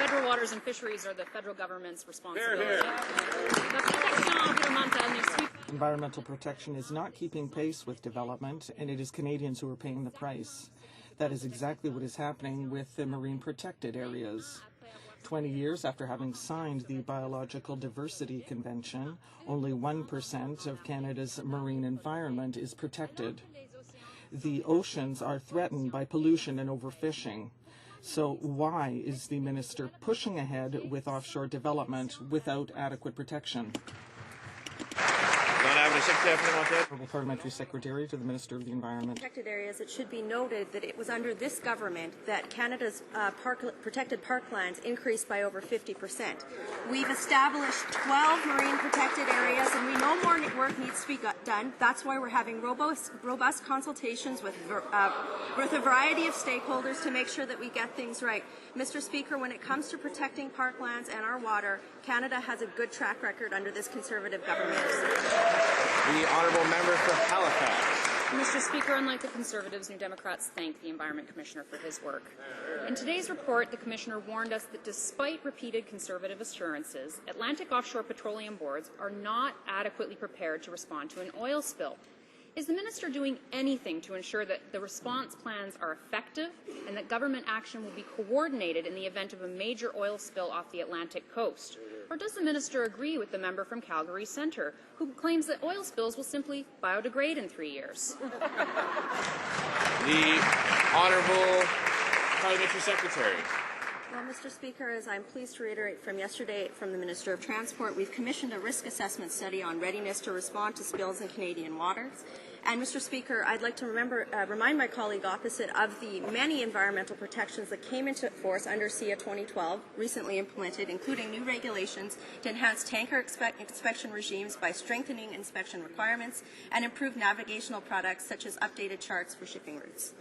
Federal waters and fisheries are the federal government's responsibility. Environmental protection is not keeping pace with development, and it is Canadians who are paying the price. That is exactly what is happening with the marine protected areas. 20 years after having signed the Biological Diversity Convention, only 1% of Canada's marine environment is protected. The oceans are threatened by pollution and overfishing. So why is the minister pushing ahead with offshore development without adequate protection? Parliamentary Secretary to the Minister of the Environment. Protected areas, it should be noted that it was under this government that Canada's protected parklands increased by over 50%. We've established 12 marine protected areas, and we know more work needs to be done. That's why we're having robust consultations with a variety of stakeholders to make sure that we get things right. Mr. Speaker, when it comes to protecting parklands and our water, Canada has a good track record under this Conservative government. The honourable member for Halifax. Mr. Speaker, unlike the Conservatives, New Democrats thank the Environment Commissioner for his work. In today's report, the Commissioner warned us that despite repeated Conservative assurances, Atlantic offshore petroleum boards are not adequately prepared to respond to an oil spill. Is the Minister doing anything to ensure that the response plans are effective and that government action will be coordinated in the event of a major oil spill off the Atlantic coast? Or does the Minister agree with the member from Calgary Centre, who claims that oil spills will simply biodegrade in 3 years? The Honourable Parliamentary Secretary. Well, Mr. Speaker, as I'm pleased to reiterate from yesterday from the Minister of Transport, we've commissioned a risk assessment study on readiness to respond to spills in Canadian waters. And, Mr. Speaker, I'd like to remind my colleague opposite of the many environmental protections that came into force under SIA 2012, recently implemented, including new regulations to enhance tanker inspection regimes by strengthening inspection requirements and improve navigational products such as updated charts for shipping routes.